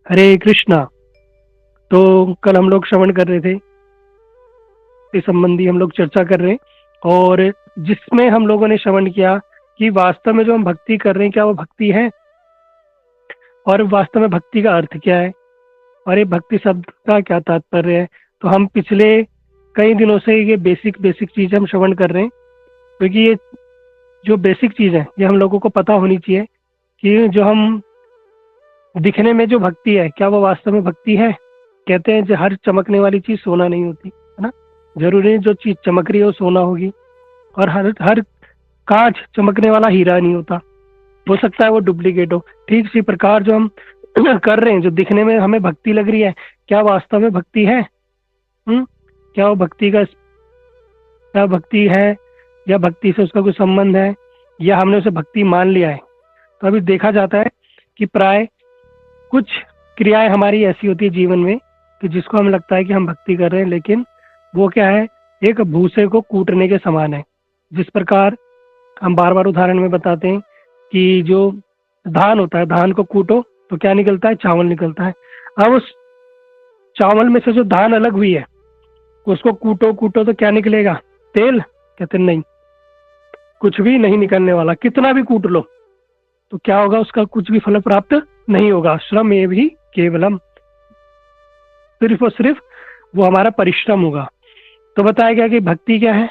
हरे कृष्णा। तो कल हम लोग श्रवण कर रहे थे, इस संबंधी हम लोग चर्चा कर रहे हैं, और जिसमें हम लोगों ने श्रवण किया कि वास्तव में जो हम भक्ति कर रहे हैं क्या वो भक्ति है, और वास्तव में भक्ति का अर्थ क्या है, और ये भक्ति शब्द का क्या तात्पर्य है। तो हम पिछले कई दिनों से ये बेसिक बेसिक चीजें हम श्रवण कर रहे हैं, क्योंकि ये जो बेसिक चीज है ये हम लोगों को पता होनी चाहिए कि जो हम दिखने में जो भक्ति है क्या वो वास्तव में भक्ति है। कहते हैं जो हर चमकने वाली चीज सोना नहीं होती है ना, जरूरी नहीं जो चीज चमक रही है वो सोना होगी, और हर हर कांच चमकने वाला हीरा नहीं होता, हो सकता है वो डुप्लीकेट हो। ठीक इसी प्रकार जो हम कर रहे हैं, जो दिखने में हमें भक्ति लग रही है, क्या वास्तव में भक्ति है? क्या वो भक्ति का क्या भक्ति है, या भक्ति से उसका कोई संबंध है, या हमने उसे भक्ति मान लिया है। तो अभी देखा जाता है कि प्राय कुछ क्रियाएं हमारी ऐसी होती है जीवन में कि जिसको हम लगता है कि हम भक्ति कर रहे हैं, लेकिन वो क्या है, एक भूसे को कूटने के समान है। जिस प्रकार हम बार बार उदाहरण में बताते हैं कि जो धान होता है, धान को कूटो तो क्या निकलता है, चावल निकलता है। अब उस चावल में से जो धान अलग हुई है उसको कूटो कूटो तो क्या निकलेगा, तेल? कहते नहीं, कुछ भी नहीं निकलने वाला। कितना भी कूट लो तो क्या होगा, उसका कुछ भी फल प्राप्त नहीं होगा। श्रम ये भी केवलम, सिर्फ और सिर्फ वो हमारा परिश्रम होगा। तो बताया गया कि भक्ति क्या है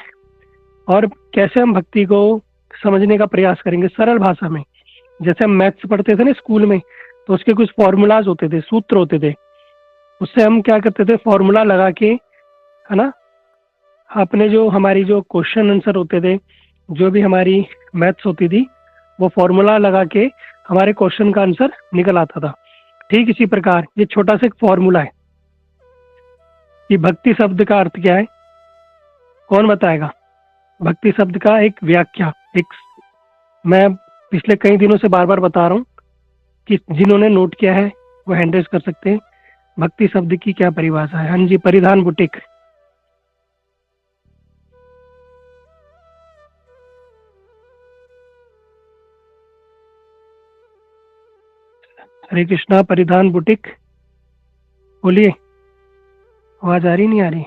और कैसे हम भक्ति को समझने का प्रयास करेंगे सरल भाषा में। जैसे हम मैथ्स पढ़ते थे ना स्कूल में, तो उसके कुछ फॉर्मूलाज होते थे, सूत्र होते थे, उससे हम क्या करते थे, फॉर्मूला लगा के, है ना, अपने जो हमारी जो क्वेश्चन आंसर होते थे, जो भी हमारी मैथ्स होती थी, वो फॉर्मूला लगा के हमारे क्वेश्चन का आंसर निकल आता था। ठीक इसी प्रकार ये छोटा सा एक फॉर्मूला है कि भक्ति शब्द का अर्थ क्या है। कौन बताएगा? भक्ति शब्द का एक व्याख्या, एक मैं पिछले कई दिनों से बार बार बता रहा हूँ कि जिन्होंने नोट किया है वो हैंड रेज कर सकते हैं। भक्ति शब्द की क्या परिभाषा है? हाँ जी, परिधान बुटीक। हरे कृष्णा, परिधान बुटीक, बोलिए। आवाज आ रही नहीं आ रही?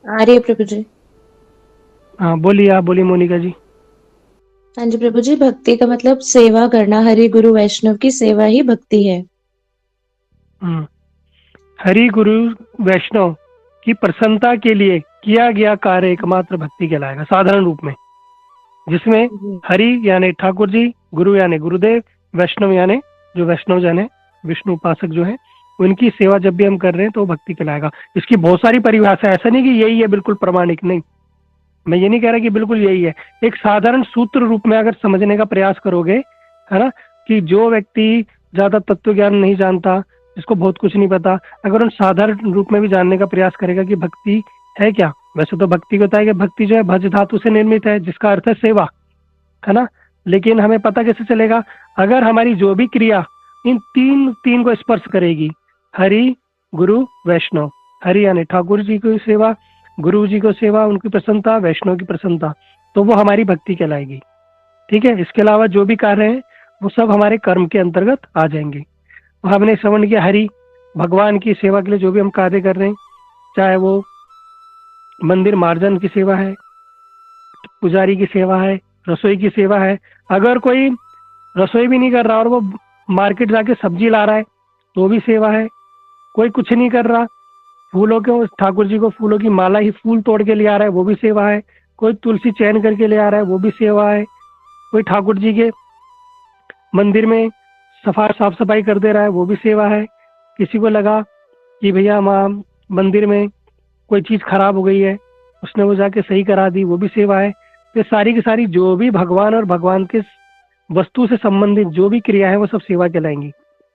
आ रही है प्रभु जी। हाँ बोलिए, आप बोलिए मोनिका जी। हाँ जी प्रभु जी, भक्ति का मतलब सेवा करना, हरि गुरु वैष्णव की सेवा ही भक्ति है। हरि गुरु वैष्णव की प्रसन्नता के लिए किया गया कार्य एकमात्र भक्ति कहलाएगा साधारण रूप में, जिसमें हरि यानी ठाकुर जी, गुरु यानी गुरुदेव, वैष्णव यानी जो वैष्णव जन है, विष्णु उपासक जो है, उनकी सेवा जब भी हम कर रहे हैं तो भक्ति कहलाएगा। इसकी बहुत सारी परिभाषा, ऐसा नहीं कि यही है बिल्कुल प्रमाणिक, नहीं, मैं ये नहीं कह रहा कि बिल्कुल यही है। एक साधारण सूत्र रूप में अगर समझने का प्रयास करोगे, है ना, कि जो व्यक्ति ज्यादा तत्व ज्ञान नहीं जानता, जिसको बहुत कुछ नहीं पता, अगर उन साधारण रूप में भी जानने का प्रयास करेगा कि भक्ति है क्या। वैसे तो भक्ति को होता है कि भक्ति जो है भज धातु से निर्मित है, जिसका अर्थ है सेवा, है ना। लेकिन हमें पता कैसे चलेगा? अगर हमारी जो भी क्रिया इन तीन को स्पर्श करेगी, हरि गुरु वैष्णव, हरि यानी ठाकुर जी की सेवा, गुरु जी को सेवा, उनकी प्रसन्नता, वैष्णव की प्रसन्नता, तो वो हमारी भक्ति कहलाएगी। ठीक है। इसके अलावा जो भी कार्य है वो सब हमारे कर्म के अंतर्गत आ जाएंगे। तो हमने श्रवण किया हरि भगवान की सेवा के लिए जो भी हम कार्य कर रहे हैं, चाहे वो मंदिर मार्जन की सेवा है, पुजारी की सेवा है, रसोई की सेवा है। अगर कोई रसोई भी नहीं कर रहा और वो मार्केट जाके सब्जी ला रहा है तो भी सेवा है। कोई कुछ नहीं कर रहा, फूलों के ठाकुर जी को फूलों की माला ही फूल तोड़ के ले आ रहा है, वो भी सेवा है। कोई तुलसी चयन करके ले आ रहा है, वो भी सेवा है। कोई ठाकुर जी के मंदिर में साफ सफाई कर दे रहा है, वो भी सेवा है। किसी को लगा कि भैया वहाँ मंदिर में कोई चीज खराब हो गई है, उसने वो जाके सही करा दी, वो भी सेवा है। तो सारी की सारी जो भी भगवान और भगवान के वस्तु से संबंधित जो भी क्रिया है वो सब सेवा कहलाएंगी।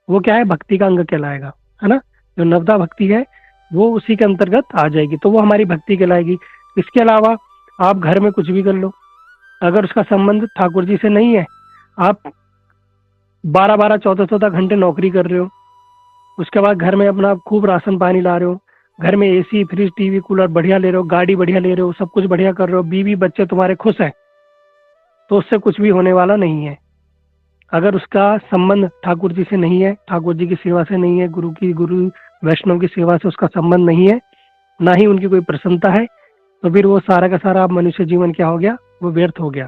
वो क्या है? भक्ति का अंग कहलाएगा, है ना। जो नवदा भक्ति है वो उसी के अंतर्गत आ जाएगी, तो वो हमारी भक्ति कहलाएगी। इसके अलावा आप घर में कुछ भी कर लो, अगर उसका संबंध ठाकुर जी से नहीं है, आप 12-12 14-14 घंटे नौकरी कर रहे हो, उसके बाद घर में अपना खूब राशन पानी ला रहे हो, घर में एसी फ्रिज टीवी कूलर बढ़िया ले रहे हो, गाड़ी बढ़िया ले रहे हो, सब कुछ बढ़िया कर रहे हो, बीवी बच्चे तुम्हारे खुश हैं, तो उससे कुछ भी होने वाला नहीं है। अगर उसका संबंध ठाकुर जी से नहीं है, ठाकुर जी की सेवा से नहीं है, गुरु वैष्णव की सेवा से उसका संबंध नहीं है, ना ही उनकी कोई प्रसन्नता है, तो फिर वो सारा का सारा मनुष्य जीवन क्या हो गया, वो व्यर्थ हो गया।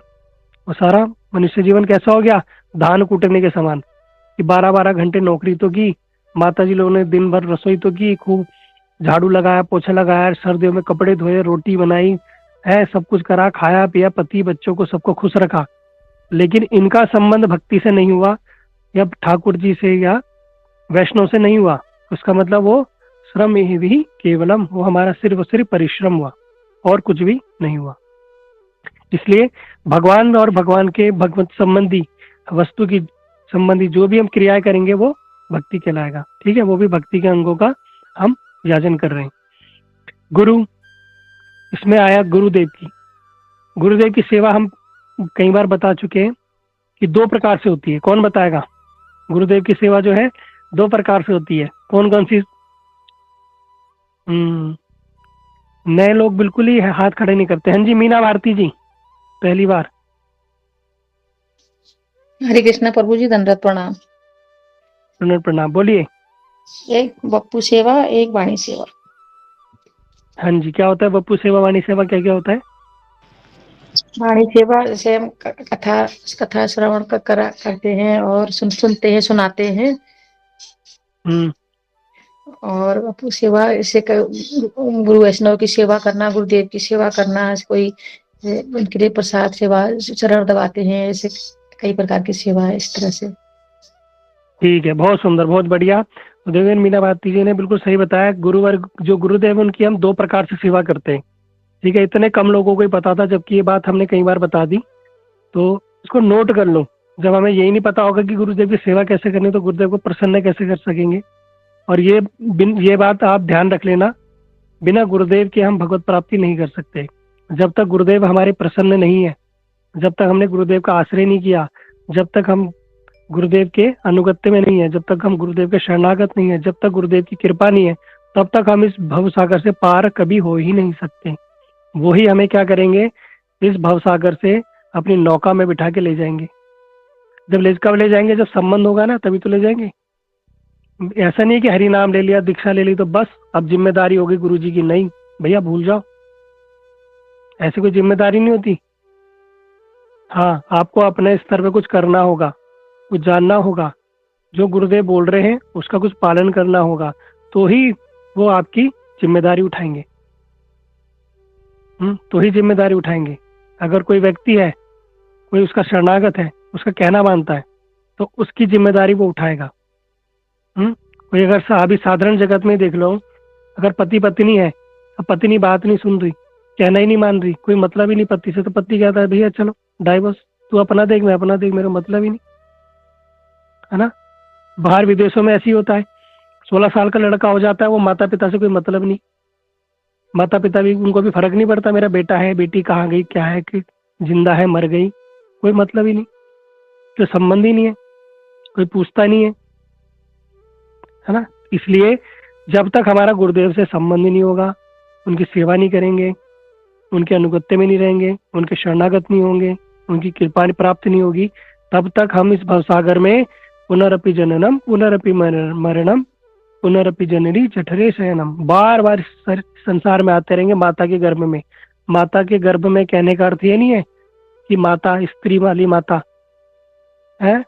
वो सारा मनुष्य जीवन कैसा हो गया, धान कूटने के समान, कि 12-12 घंटे नौकरी तो की, माता जी लोगों ने दिन भर रसोई तो की, खूब झाड़ू लगाया, पोछा लगाया, सर्दियों में कपड़े धोए, रोटी बनाई है, सब कुछ करा, खाया पिया, पति बच्चों को सबको खुश रखा, लेकिन इनका संबंध भक्ति से नहीं हुआ, या ठाकुर जी से या वैष्णव से नहीं हुआ। उसका मतलब वो श्रम ही केवलम, वो हमारा सिर्फ और सिर्फ परिश्रम हुआ और कुछ भी नहीं हुआ। इसलिए भगवान और भगवान के भगवत संबंधी वस्तु की संबंधी जो भी हम क्रियाएं करेंगे वो भक्ति कहलाएगा। ठीक है, वो भी भक्ति के अंगों का हम याजन कर रहे हैं। गुरु, इसमें आया गुरुदेव की। गुरुदेव की सेवा हम कई बार बता चुके हैं कि 2 प्रकार से होती है। कौन बताएगा? गुरुदेव की सेवा जो है 2 प्रकार से होती है। कौन कौन सी? नए लोग बिल्कुल ही हाथ खड़े नहीं करते। हाँ जी, मीना भारती जी, पहली बार। हरे कृष्णा प्रभु जी, दंडवत प्रणाम। प्रणाम, बोलिए। एक बप्पू सेवा, एक वाणी सेवा। हाँ जी, क्या होता है बप्पू सेवा, वाणी सेवा, क्या क्या होता है? वाणी सेवा जैसे हम कथा श्रवण करते हैं और सुनते हैं, सुनाते हैं। और बप्पू सेवा इसे गुरु वैष्णव की सेवा करना, गुरुदेव की सेवा करना, कोई उनके लिए प्रसाद सेवा, चरण दबाते हैं, ऐसे कई प्रकार की सेवा है इस तरह से। ठीक है, बहुत सुंदर, बहुत बढ़िया। तो देवेंद्र मीना भारती जी ने बिल्कुल सही बताया। गुरुवर्ग जो गुरुदेव, उनकी हम 2 प्रकार से सेवा करते हैं। ठीक है, इतने कम लोगों को ही पता था, जबकि ये बात हमने कई बार बता दी, तो इसको नोट कर लो। जब हमें यही नहीं पता होगा कि गुरुदेव की सेवा कैसे करनी, तो गुरुदेव को प्रसन्न कैसे कर सकेंगे। और ये बात आप ध्यान रख लेना, बिना गुरुदेव के हम भगवत प्राप्ति नहीं कर सकते। जब तक गुरुदेव हमारे प्रसन्न नहीं है, जब तक हमने गुरुदेव का आश्रय नहीं किया, जब तक हम गुरुदेव के अनुगत्य में नहीं है, जब तक हम गुरुदेव के शरणागत नहीं है, जब तक गुरुदेव की कृपा नहीं है, तब तक हम इस भव सागर से पार कभी हो ही नहीं सकते। वो ही हमें क्या करेंगे, इस भव सागर से अपनी नौका में बिठा के ले जाएंगे। कब ले जाएंगे? जब संबंध होगा ना, तभी तो ले जाएंगे। ऐसा नहीं कि हरि नाम ले लिया, दीक्षा ले ली, तो बस अब जिम्मेदारी होगी गुरु जी की। नहीं भैया, भूल जाओ, ऐसी कोई जिम्मेदारी नहीं होती। हाँ, आपको अपने स्तर पे कुछ करना होगा, कुछ जानना होगा, जो गुरुदेव बोल रहे हैं उसका कुछ पालन करना होगा, तो ही वो आपकी जिम्मेदारी उठाएंगे। तो ही जिम्मेदारी उठाएंगे। अगर कोई व्यक्ति है, कोई उसका शरणागत है, उसका कहना मानता है, तो उसकी जिम्मेदारी वो उठाएगा। कोई अगर अभी साधारण जगत में देख लो, अगर पति पत्नी है, अब पत्नी बात नहीं सुन रही, कहना ही नहीं मान रही, कोई मतलब ही नहीं पति से, तो पति कहता है भैया चलो डाइवोर्स, तू अपना देख, मैं अपना देख, मेरा मतलब ही नहीं, है ना। बाहर विदेशों में ऐसी होता है, 16 साल का लड़का हो जाता है, वो माता पिता से कोई मतलब नहीं, माता पिता भी, उनको भी फर्क नहीं पड़ता मेरा बेटा है बेटी कहाँ गई, क्या है, कि जिंदा है मर गई, कोई मतलब ही नहीं, तो संबंध ही नहीं है, कोई पूछता नहीं है ना। इसलिए जब तक हमारा गुरुदेव से संबंध नहीं होगा, उनकी सेवा नहीं करेंगे, उनके अनुगत्य में नहीं रहेंगे, उनके शरणागत नहीं होंगे, उनकी कृपा प्राप्त नहीं होगी, तब तक हम इस भवसागर में पुनरपि जननम पुनरपि मरणम पुनरपि जननी जठरे शयनम, बार बार संसार में आते रहेंगे, माता के गर्भ में। माता के गर्भ में कहने का अर्थ ये नहीं है कि माता स्त्री वाली माता है।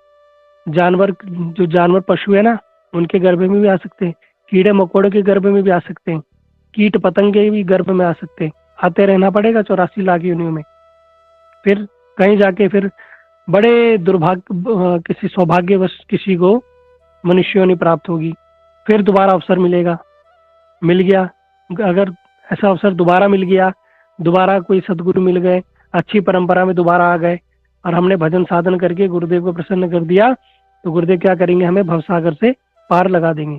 जानवर, जो जानवर पशु है ना, उनके गर्भ में भी आ सकते हैं, कीड़े मकोड़े के गर्भ में भी आ सकते हैं, कीट पतंगे भी गर्भ में आ सकते हैं। आते रहना पड़ेगा 84 लाख योनियों में, फिर कहीं जाके फिर बड़े दुर्भाग्य, किसी सौभाग्यवश किसी को मनुष्य योनि प्राप्त होगी, फिर दोबारा अवसर मिलेगा। मिल गया, अगर ऐसा अवसर दोबारा मिल गया, दोबारा कोई सदगुरु मिल गए, अच्छी परंपरा में दोबारा आ गए, और हमने भजन साधन करके गुरुदेव को प्रसन्न कर दिया, तो गुरुदेव क्या करेंगे, हमें भवसागर से पार लगा देंगे।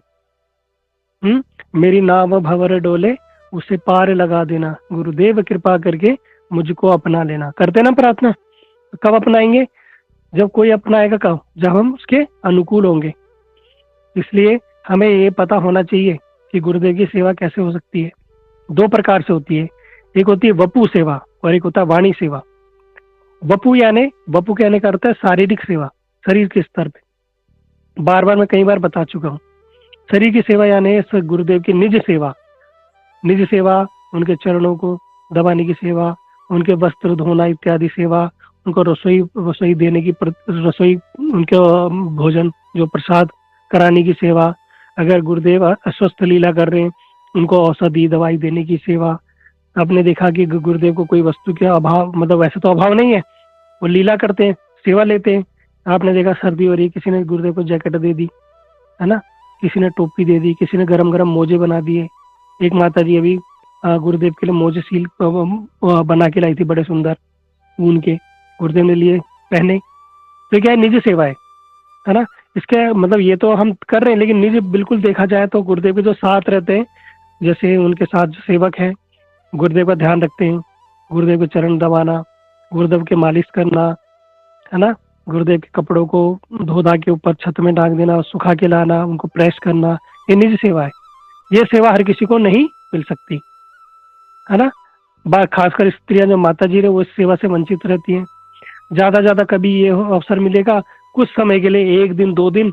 मेरी नाव भंवर डोले, उसे पार लगा देना, गुरुदेव कृपा करके मुझको अपना लेना। करते ना प्रार्थना, कब अपनाएंगे? जब कोई अपनाएगा। कब? जब हम उसके अनुकूल होंगे। इसलिए हमें ये पता होना चाहिए कि गुरुदेव की सेवा कैसे हो सकती है। 2 प्रकार से होती है, एक होती है वपु सेवा और एक होता है वाणी सेवा। वपु कहने का अर्थ है शारीरिक सेवा, शरीर के स्तर पे। बार बार मैं कई बार बता चुका हूँ। शरीर की सेवा यानी गुरुदेव की निज सेवा, निज सेवा, उनके चरणों को दबाने की सेवा, उनके वस्त्र धोना इत्यादि सेवा, उनको रसोई देने की रसोई, उनके भोजन जो प्रसाद कराने की सेवा। अगर गुरुदेव अस्वस्थ लीला कर रहे हैं, उनको औषधि दवाई देने की सेवा। आपने देखा कि गुरुदेव को कोई वस्तु का अभाव, मतलब वैसे तो अभाव नहीं है, वो लीला करते हैं, सेवा लेते हैं। आपने देखा सर्दी हो रही है, किसी ने गुरुदेव को जैकेट दे दी, है ना, किसी ने टोपी दे दी, किसी ने गरम गरम मोजे बना दिए। एक माता जी अभी गुरुदेव के लिए मोजे सील बना के लाई थी, बड़े सुंदर ऊन के, गुरुदेव ने लिए पहने। तो क्या है, निजी सेवा है ना। इसके मतलब ये तो हम कर रहे हैं, लेकिन निजी बिल्कुल देखा जाए तो गुरुदेव के जो साथ रहते हैं, जैसे उनके साथ जो सेवक है, गुरुदेव का ध्यान रखते हैं, गुरुदेव के चरण दबाना, गुरुदेव के मालिश करना, है ना, गुरुदेव के कपड़ों को धो धा के ऊपर छत में डाल देना, सुखा के लाना, उनको प्रेस करना, ये निजी सेवा है। ये सेवा हर किसी को नहीं मिल सकती, है ना। खासकर स्त्रियां जो माता जी रहे, वो इस सेवा से वंचित रहती हैं। ज्यादा कभी ये अवसर मिलेगा कुछ समय के लिए, 1 दिन 2 दिन,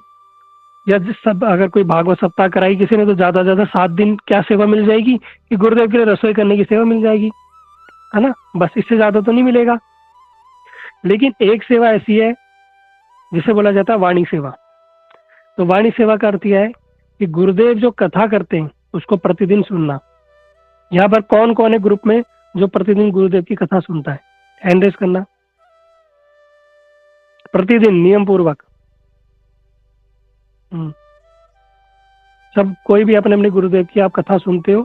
या सब अगर कोई भागवत सप्ताह कराई किसी ने तो ज्यादा 7 दिन क्या सेवा मिल जाएगी कि गुरुदेव के लिए रसोई करने की सेवा मिल जाएगी, है ना, बस, इससे ज्यादा तो नहीं मिलेगा। लेकिन एक सेवा ऐसी है जिसे बोला जाता है वाणी सेवा। तो वाणी सेवा का अर्थ यह है कि गुरुदेव जो कथा करते हैं उसको प्रतिदिन सुनना। यहाँ पर कौन कौन है ग्रुप में जो प्रतिदिन गुरुदेव की कथा सुनता है? हैंड रेज करना। प्रतिदिन नियम पूर्वक सब, कोई भी अपने अपने गुरुदेव की आप कथा सुनते हो?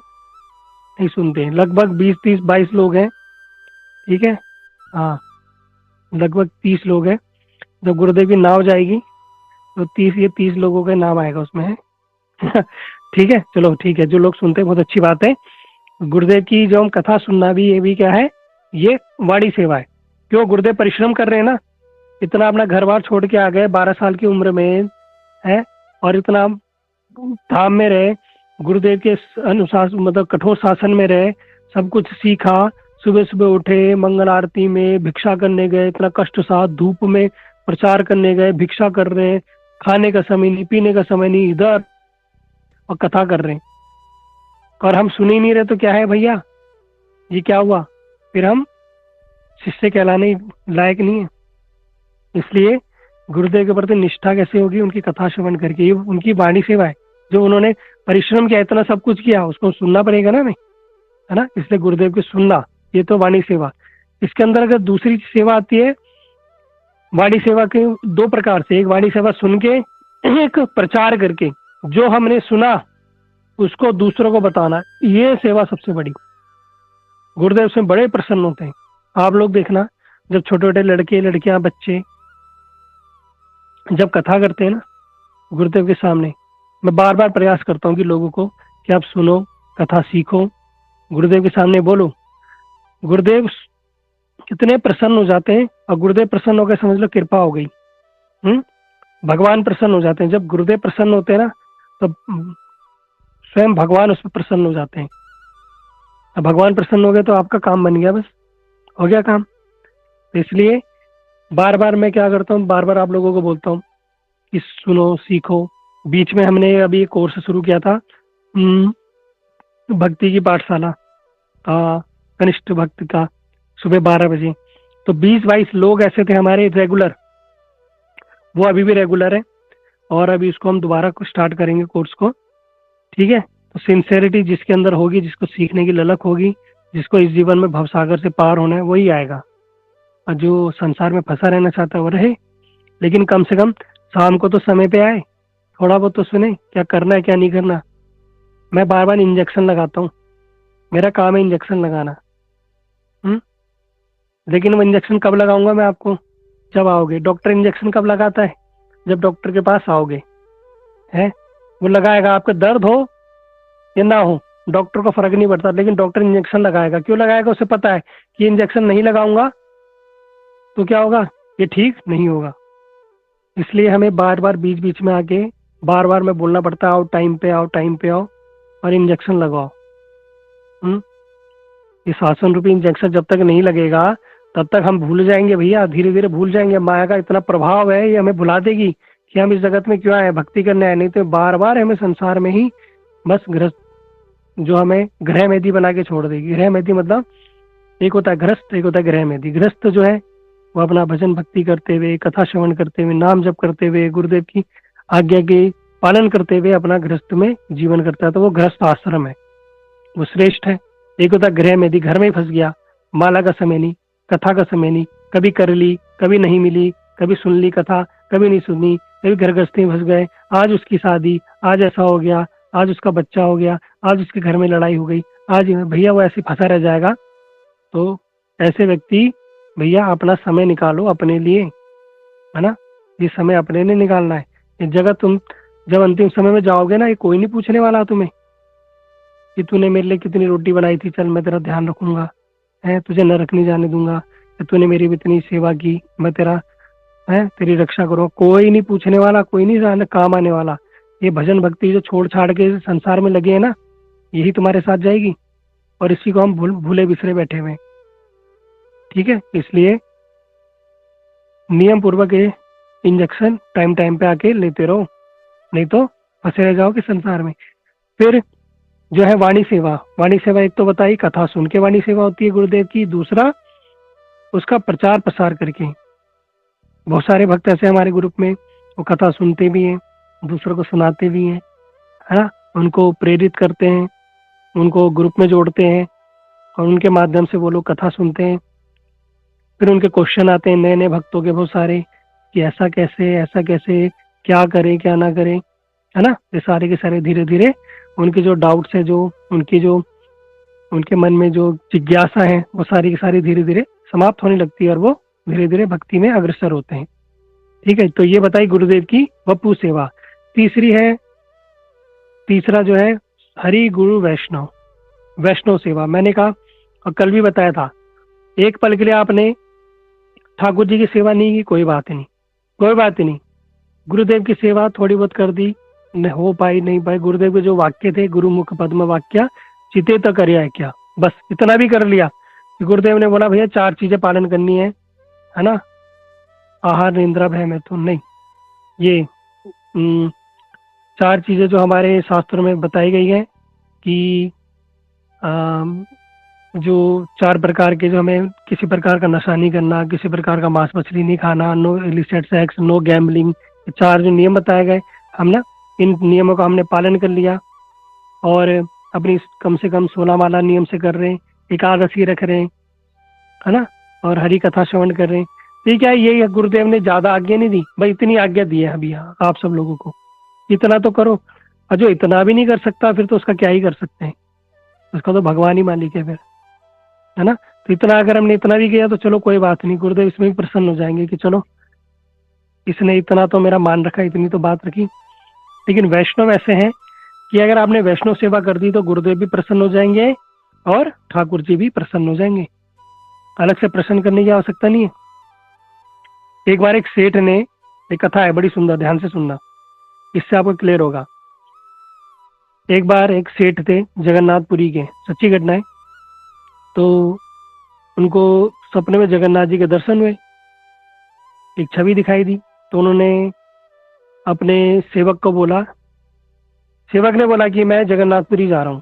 नहीं सुनते हैं। लगभग 20, 30, 22 लोग हैं, ठीक है, हाँ, लगभग 30 लोग हैं। जब गुरुदेव की नाव जाएगी तो 30 लोगों का नाम आएगा उसमें, है ठीक है, चलो ठीक है, जो लोग सुनते हैं बहुत अच्छी बात है। गुरुदेव की जो हम कथा सुनना भी, ये भी क्या है, ये वाणी सेवा है। क्यों? गुरुदेव परिश्रम कर रहे हैं ना, इतना अपना घर बार छोड़ के आ गए 12 साल की उम्र में, है, और इतना धाम में रहे, गुरुदेव के अनुसार, मतलब कठोर शासन में रहे, सब कुछ सीखा, सुबह सुबह उठे, मंगल आरती में भिक्षा करने गए, इतना कष्ट सहा, धूप में प्रचार करने गए, भिक्षा कर रहे हैं, खाने का समय नहीं, पीने का समय नहीं, इधर, और कथा कर रहे हैं, और हम सुन ही नहीं रहे, तो क्या है भैया, ये क्या हुआ? फिर हम शिष्य कहलाने लायक नहीं है। इसलिए गुरुदेव के प्रति निष्ठा कैसे होगी? उनकी कथा श्रवण करके। ये उनकी वाणी सेवा है, जो उन्होंने परिश्रम किया, इतना सब कुछ किया, उसको सुनना पड़ेगा ना, नहीं, है ना। इसलिए गुरुदेव की सुनना, ये तो वाणी सेवा। इसके अंदर अगर दूसरी सेवा आती है, वाणी सेवा के 2 प्रकार से, एक वाणी सेवा सुन के, एक प्रचार करके, जो हमने सुना उसको दूसरों को बताना, ये सेवा सबसे बड़ी। गुरुदेव से बड़े प्रसन्न होते हैं। आप लोग देखना, जब छोटे छोटे लड़के लड़कियां बच्चे जब कथा करते हैं ना गुरुदेव के सामने, मैं बार बार प्रयास करता हूँ कि लोगों को कि आप सुनो, कथा सीखो, गुरुदेव के सामने बोलो। गुरुदेव कितने प्रसन्न हो जाते हैं, और गुरुदेव प्रसन्न हो गए समझ लो कृपा हो गई। भगवान प्रसन्न हो जाते हैं। जब गुरुदेव प्रसन्न होते हैं ना, तो स्वयं भगवान उस पर प्रसन्न हो जाते हैं। अब भगवान प्रसन्न हो गए तो आपका काम बन गया, बस हो गया काम। तो इसलिए बार बार मैं क्या करता हूँ, बार बार आप लोगों को बोलता हूँ कि सुनो, सीखो। बीच में हमने अभी एक कोर्स शुरू किया था, भक्ति की पाठशाला, कनिष्ठ भक्त का, सुबह 12 बजे। तो 20-22 लोग ऐसे थे हमारे रेगुलर, वो अभी भी रेगुलर है, और अभी इसको हम दोबारा स्टार्ट करेंगे कोर्स को, ठीक है। तो सिंसेरिटी जिसके अंदर होगी, जिसको सीखने की ललक होगी, जिसको इस जीवन में भवसागर से पार होना है, वही आएगा। और जो संसार में फंसा रहना चाहता है वो रहे, लेकिन कम से कम शाम को तो समय पे आए, थोड़ा बहुत तो सुने क्या करना है क्या नहीं करना। मैं बार बार इंजेक्शन लगाता हूँ, मेरा काम है इंजेक्शन लगाना। लेकिन वो इंजेक्शन कब लगाऊंगा मैं आपको? जब आओगे। डॉक्टर इंजेक्शन कब लगाता है? जब डॉक्टर के पास आओगे, है, वो लगाएगा, आपका दर्द हो या ना हो, डॉक्टर को फर्क नहीं पड़ता, लेकिन डॉक्टर इंजेक्शन लगाएगा। क्यों लगाएगा? उसे पता है कि इंजेक्शन नहीं लगाऊंगा तो क्या होगा, ये ठीक नहीं होगा। इसलिए हमें बार बार बीच बीच में आके बार बार में बोलना पड़ता है, आओ टाइम पे आओ, टाइम पे आओ और इंजेक्शन लगाओ। ये शासन रूपी इंजेक्शन जब तक नहीं लगेगा तब तक हम भूल जाएंगे भैया, धीरे धीरे भूल जाएंगे। माया का इतना प्रभाव है, ये हमें भुला देगी कि हम इस जगत में क्यों आए, भक्ति करने आए। नहीं तो बार बार हमें संसार में ही बस ग्रस्त, जो हमें ग्रह मेदी बना के छोड़ देगी। ग्रह मेदी मतलब एक होता है ग्रस्त, एक होता है ग्रह मेदी। ग्रस्त जो है वो अपना भजन भक्ति करते हुए, कथा श्रवण करते हुए, नाम जप करते हुए, गुरुदेव की आज्ञा के पालन करते हुए अपना गृहस्थ में जीवन करता है, तो वो गृहस्थ आश्रम है, वो श्रेष्ठ है। एक होता है गृह में भी, घर में ही फंस गया, माला का समय नहीं, कथा का समय नहीं, कभी कर ली कभी नहीं मिली, कभी सुन ली कथा कभी नहीं सुनी, कभी घर गृहस्थी में फंस गए। आज उसकी शादी, आज ऐसा हो गया, आज उसका बच्चा हो गया, आज उसके घर में लड़ाई हो गई, आज भैया वो ऐसे फंसा रह जाएगा। तो ऐसे व्यक्ति भैया अपना समय निकालो अपने लिए, है ना। ये समय अपने लिए निकालना है। ये जगह तुम जब अंतिम समय में जाओगे ना, ये कोई नहीं पूछने वाला तुम्हें कि तूने मेरे लिए कितनी रोटी बनाई थी, चल मैं तेरा ध्यान रखूंगा, है तुझे न रखने जाने दूंगा, तूने मेरी भी इतनी सेवा की, मैं तेरा है तेरी रक्षा करो। कोई नहीं पूछने वाला, कोई नहीं जाने काम आने वाला। ये भजन भक्ति जो छोड़ छाड़ के संसार में लगे है ना, यही तुम्हारे साथ जाएगी, और इसी को हम भूले बिसरे बैठे हुए। ठीक है, इसलिए नियम पूर्वक ये इंजेक्शन टाइम टाइम पे आके लेते रहो, नहीं तो फंसे रह जाओगे संसार में। फिर जो है वाणी सेवा। वाणी सेवा एक तो बताई, कथा सुन के वाणी सेवा होती है गुरुदेव की। दूसरा उसका प्रचार प्रसार करके। बहुत सारे भक्त ऐसे हमारे ग्रुप में, वो कथा सुनते भी हैं, दूसरों को सुनाते भी हैं, है ना। उनको प्रेरित करते हैं, उनको ग्रुप में जोड़ते हैं, और उनके माध्यम से वो लोग कथा सुनते हैं। फिर उनके क्वेश्चन आते हैं नए नए भक्तों के बहुत सारे, कि ऐसा कैसे, क्या करें क्या ना करें, है ना। ये सारे के सारे धीरे धीरे उनके जो डाउट्स है, जो उनके मन में जो जिज्ञासा है, वो सारी की सारी धीरे धीरे समाप्त होने लगती है, और वो धीरे धीरे भक्ति में अग्रसर होते हैं। ठीक है, तो ये बताई गुरुदेव की वपु सेवा। तीसरा जो है हरि गुरु वैष्णव सेवा। मैंने कहा और कल भी बताया था, एक पल के लिए आपने ठाकुर जी की सेवा नहीं की, कोई बात नहीं। गुरुदेव की सेवा थोड़ी बहुत कर दी, न हो पाई नहीं पाई, गुरुदेव के जो वाक्य थे, गुरुमुख पद्म वाक्य चिते तो करिया है क्या, बस इतना भी कर लिया। गुरुदेव ने बोला भैया 4 चीजें पालन करनी है ना, आहार निंद्रा भय मैथुन नहीं, ये 4 चीजें जो हमारे शास्त्रों में बताई गई है कि जो 4 प्रकार के, जो हमें किसी प्रकार का नशा नहीं करना, किसी प्रकार का मांस मछली नहीं खाना, no illicit sex, no gambling, 4 जो नियम बताए गए, हम ना इन नियमों का हमने पालन कर लिया, और अपनी कम से कम 16 माला नियम से कर रहे हैं, एकादशी रख रहे हैं, है ना, और हरि कथा श्रवण कर रहे हैं। ठीक है, ये गुरुदेव ने ज्यादा आज्ञा नहीं दी भाई, इतनी आज्ञा दी है अभी आप सब लोगों को, इतना तो करो। और जो इतना भी नहीं कर सकता, फिर तो उसका क्या ही कर सकते हैं, उसका तो भगवान ही मालिक है फिर, है ना। तो इतना अगर हमने इतना भी किया तो चलो कोई बात नहीं, गुरुदेव इसमें भी प्रसन्न हो जाएंगे कि चलो इसने इतना तो मेरा मान रखा, इतनी तो बात रखी। लेकिन वैष्णव ऐसे हैं कि अगर आपने वैष्णव सेवा कर दी तो गुरुदेव भी प्रसन्न हो जाएंगे और ठाकुर जी भी प्रसन्न हो जाएंगे, अलग से प्रसन्न करने की आवश्यकता नहीं है। एक बार एक सेठ ने, एक कथा है बड़ी सुंदर, ध्यान से सुनना, इससे आपको क्लियर होगा। एक बार एक सेठ थे जगन्नाथपुरी के, सच्ची घटना है। तो उनको सपने में जगन्नाथ जी के दर्शन हुए, एक छवि दिखाई दी, तो उन्होंने अपने सेवक को बोला, सेवक ने बोला कि मैं जगन्नाथपुरी जा रहा हूँ।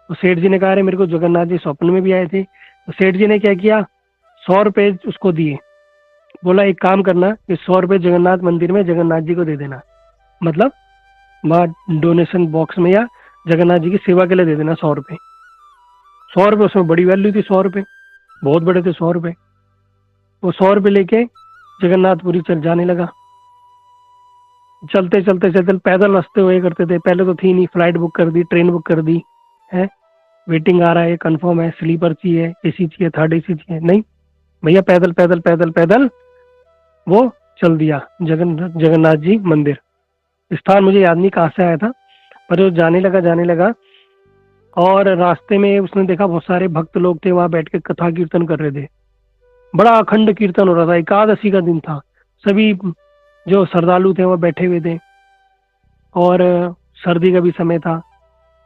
तो सेठ जी ने कहा अरे मेरे को जगन्नाथ जी स्वप्न में भी आए थे। तो सेठ जी ने क्या किया, 100 रुपए उसको दिए, बोला एक काम करना, कि 100 रुपए जगन्नाथ मंदिर में जगन्नाथ जी को दे देना, मतलब वहाँ डोनेशन बॉक्स में या जगन्नाथ जी की सेवा के लिए दे देना 100 रुपए। 100 रुपए उसमें बड़ी वैल्यू थी, 100 रुपए बहुत बड़े थे 100 रुपए। वो 100 रुपए लेके जगन्नाथपुरी चल जाने लगा। चलते पैदल रास्ते हुए करते थे, पहले तो थी नहीं, फ्लाइट बुक कर दी, ट्रेन बुक कर दी है, वेटिंग आ रहा है, कंफर्म है, स्लीपर चाहिए, एसी चाहिए, 3rd AC चाहिए, नहीं भैया पैदल वो चल दिया जगन्नाथ जी मंदिर। स्थान मुझे याद नहीं कहाँ से आया था, पर वो जाने लगा, और रास्ते में उसने देखा बहुत सारे भक्त लोग थे वहां बैठ के कथा कीर्तन कर रहे थे, बड़ा अखंड कीर्तन हो रहा था। एकादशी का दिन था, सभी जो श्रद्धालु थे वो बैठे हुए थे, और सर्दी का भी समय था,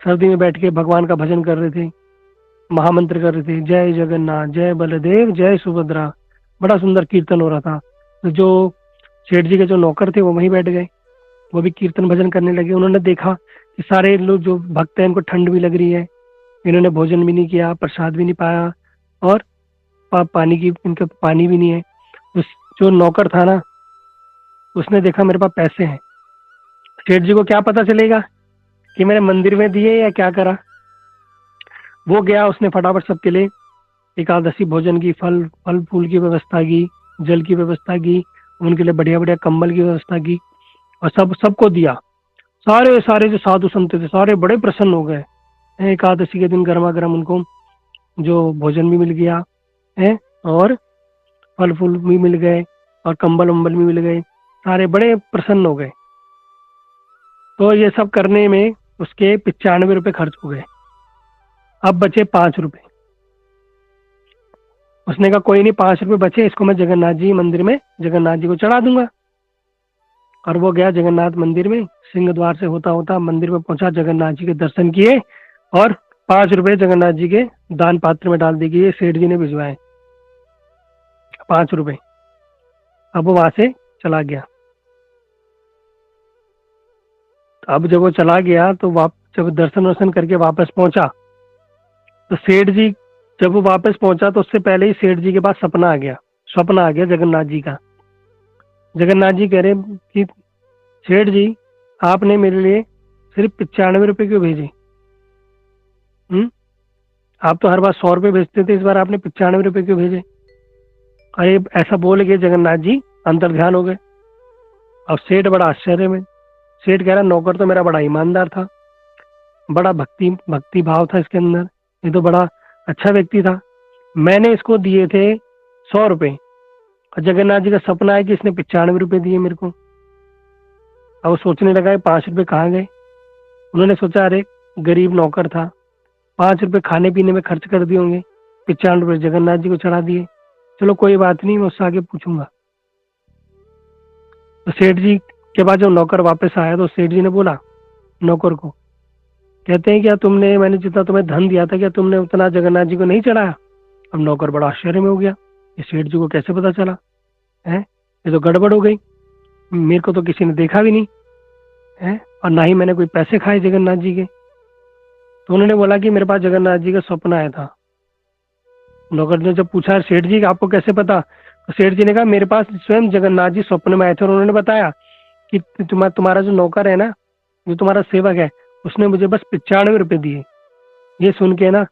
सर्दी में बैठ के भगवान का भजन कर रहे थे। महामंत्र कर रहे थे, जय जगन्नाथ, जय बलदेव, जय सुभद्रा। बड़ा सुंदर कीर्तन हो रहा था। तो जो सेठ जी के जो नौकर थे वो वहीं बैठ गए, वो भी कीर्तन भजन करने लगे। उन्होंने देखा कि सारे लोग जो भक्त हैं इनको ठंड भी लग रही है, इन्होंने भोजन भी नहीं किया, प्रसाद भी नहीं पाया, और पानी की इनके पानी भी नहीं है। तो जो नौकर था ना, उसने देखा मेरे पास पैसे हैं, सेठ जी को क्या पता चलेगा कि मैंने मंदिर में दिए या क्या करा। वो गया, उसने फटाफट सबके लिए एकादशी भोजन की, फल फल फूल की व्यवस्था की, जल की व्यवस्था की, उनके लिए बढ़िया बढ़िया कंबल की व्यवस्था की, और सबको दिया। सारे सारे जो साधु संत थे सारे बड़े प्रसन्न हो गए। एकादशी के दिन गर्मा गर्म उनको जो भोजन भी मिल गया है, और फल फूल भी मिल गए, और कंबल उम्बल भी मिल गए। सारे बड़े प्रसन्न हो गए। तो ये सब करने में उसके 95 रुपए खर्च हो गए। अब बचे 5 रुपए। उसने कहा कोई नहीं, 5 रुपए बचे, इसको मैं जगन्नाथ जी मंदिर में जगन्नाथ जी को चढ़ा दूंगा। और वो गया जगन्नाथ मंदिर में, सिंह द्वार से होता होता मंदिर में पहुंचा, जगन्नाथ जी के दर्शन किए, और 5 रुपए जगन्नाथ जी के दान पात्र में डाल दिए कि ये सेठ जी ने भिजवाए 5 रुपए। अब वो वहां से चला गया। अब जब वो चला गया तो जब दर्शन वर्शन करके वापस पहुंचा, तो सेठ जी जब वो वापस पहुंचा तो उससे पहले ही सेठ जी के पास सपना आ गया जगन्नाथ जी का। जगन्नाथ जी कह रहे कि सेठ जी, आपने मेरे लिए सिर्फ 95 रुपए क्यों भेजे? आप तो हर बार 100 रुपए भेजते थे, इस बार आपने 95 रुपए क्यों भेजे? अरे ऐसा बोल के जगन्नाथ जी अंतर ध्यान हो गए। अब सेठ बड़ा आश्चर्य में, सेठ कह रहा नौकर तो मेरा बड़ा ईमानदार था, बड़ा भक्ति भाव था इसके अंदर, ये तो बड़ा अच्छा व्यक्ति था, मैंने इसको दिए थे 100 रुपए, और जगन्नाथ जी का सपना है कि इसने 95 रुपए दिए मेरे को। अब वो सोचने लगा 5 रुपए कहाँ गए। उन्होंने सोचा अरे गरीब नौकर था, 5 रुपए खाने पीने में खर्च कर दिए होंगे, 95 रुपए जगन्नाथ जी को चढ़ा दिए, चलो कोई बात नहीं, मैं उससे आगे पूछूंगा। तो सेठ जी के बाद जब नौकर वापस आया तो सेठ जी ने बोला नौकर को, कहते हैं क्या तुमने, मैंने जितना तुम्हें धन दिया था क्या तुमने उतना जगन्नाथ जी को नहीं चढ़ाया? अब नौकर बड़ा आश्चर्य में हो गया, ये सेठ जी को कैसे पता चला है, ये तो गड़बड़ हो गई, मेरे को तो किसी ने देखा भी नहीं है, और ना ही मैंने कोई पैसे खाए जगन्नाथ जी के। तो उन्होंने बोला कि मेरे पास जगन्नाथ जी का स्वप्न आया था। नौकर ने जब पूछा सेठ जी आपको कैसे पता, तो सेठ जी ने कहा मेरे पास स्वयं जगन्नाथ जी स्वप्न में आए थे, और उन्होंने बताया कि तुम्हारा जो नौकर है ना, जो तुम्हारा सेवक है, उसने मुझे बस 95 रुपए दिए। ये सुन के ना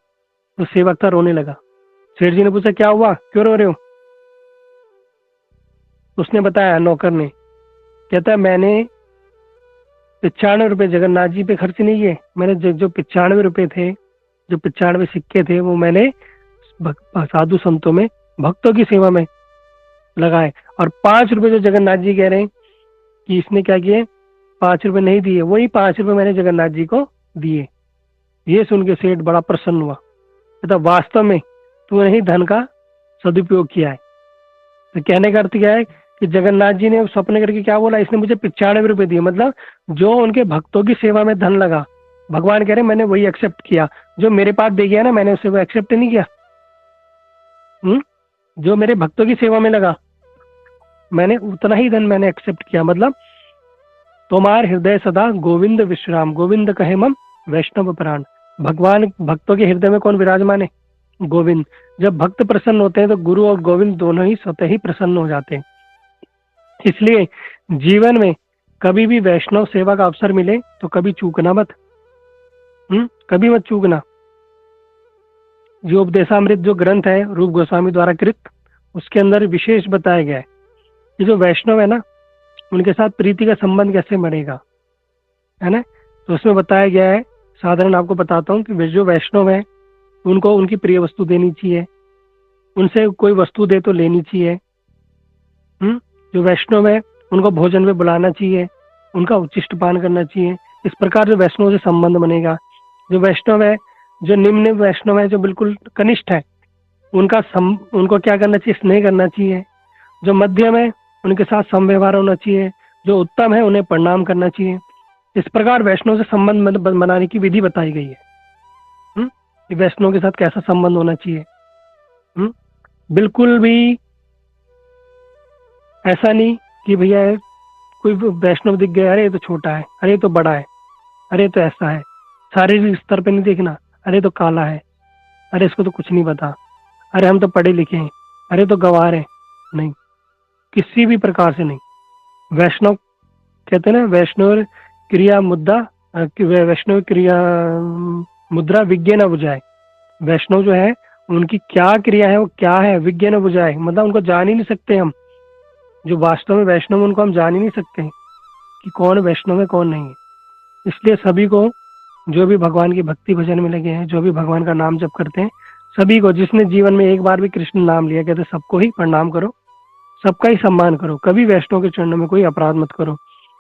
तो सेवक था रोने लगा। सेठ जी ने पूछा क्या हुआ, क्यों रो रहे हो? उसने बताया नौकर ने, कहता है मैंने 95 रुपए जगन्नाथ जी पे खर्च नहीं किए, मैंने जो 95 रुपए थे, जो 95 सिक्के थे, वो मैंने साधु संतों में भक्तों की सेवा में लगाए, और 5 रुपए जो जगन्नाथ जी कह रहे हैं कि इसने क्या किए, 5 रुपए नहीं दिए, वही 5 रुपए मैंने जगन्नाथ जी को दिए। ये सुन के सेठ बड़ा प्रसन्न हुआ, कहता वास्तव में तूने ही धन का सदुपयोग किया है। तो कहने का अर्थ क्या है कि जगन्नाथ जी ने स्वप्न करके क्या बोला, इसने मुझे 95 रुपए दिए, मतलब जो उनके भक्तों की सेवा में धन लगा, भगवान कह रहे मैंने वही एक्सेप्ट किया, जो मेरे पास दे गया ना मैंने उसे वो एक्सेप्ट नहीं किया। जो मेरे भक्तों की सेवा में लगा मैंने उतना ही धन मैंने एक्सेप्ट किया। मतलब तुम्हार हृदय सदा गोविंद विश्राम, गोविंद कहे मम वैष्णव प्राण। भगवान भक्तों के हृदय में कौन विराजमान है? गोविंद। जब भक्त प्रसन्न होते हैं तो गुरु और गोविंद दोनों ही स्वतः ही प्रसन्न हो जाते हैं। इसलिए जीवन में कभी भी वैष्णव सेवा का अवसर मिले तो कभी चूकना मत, कभी मत चूकना। जो उपदेशामृत जो ग्रंथ है रूप गोस्वामी द्वारा कृत, उसके अंदर विशेष बताया गया है कि जो वैष्णव है ना, उनके साथ प्रीति का संबंध कैसे बढ़ेगा, है ना। तो उसमें बताया गया है, साधारण आपको बताता हूँ कि जो वैष्णव है उनको उनकी प्रिय वस्तु देनी चाहिए, उनसे कोई वस्तु दे तो लेनी चाहिए। जो वैष्णव है उनको भोजन में बुलाना चाहिए, उनका उच्चिष्ट पान करना चाहिए। इस प्रकार जो वैष्णव से संबंध बनेगा। जो वैष्णव है, जो निम्न वैष्णव है, जो बिल्कुल कनिष्ठ है, उनको क्या करना चाहिए, स्नेह करना चाहिए। जो मध्यम है उनके साथ समव्यवहार होना चाहिए। जो उत्तम है उन्हें प्रणाम करना चाहिए। इस प्रकार वैष्णव से संबंध बनाने की विधि बताई गई है। कि वैष्णव के साथ कैसा संबंध होना चाहिए। बिल्कुल भी ऐसा नहीं कि भैया कोई वैष्णव दिख गया, अरे ये तो छोटा है, अरे ये तो बड़ा है, अरे ये तो ऐसा है। शारीरिक स्तर पे नहीं देखना, अरे तो काला है, अरे इसको तो कुछ नहीं पता, अरे हम तो पढ़े लिखे हैं, अरे तो गंवार है। नहीं, किसी भी प्रकार से नहीं। वैष्णव कहते हैं ना, वैष्णव क्रिया मुद्रा वैष्णव क्रिया मुद्रा विज्ञ न बुझाए। वैष्णव जो है उनकी क्या क्रिया है, वो क्या है, विज्ञ न बुझाए, मतलब उनको जान ही नहीं सकते हम। जो वास्तव में वैष्णव, उनको हम जान ही नहीं सकते कि कौन वैष्णव है कौन नहीं है। इसलिए सभी को, जो भी भगवान की भक्ति भजन में लगे हैं, जो भी भगवान का नाम जप करते हैं, सभी को, जिसने जीवन में एक बार भी कृष्ण नाम लिया, कहते सबको ही प्रणाम करो, सबका ही सम्मान करो, कभी वैष्णव के चरणों में कोई अपराध मत करो।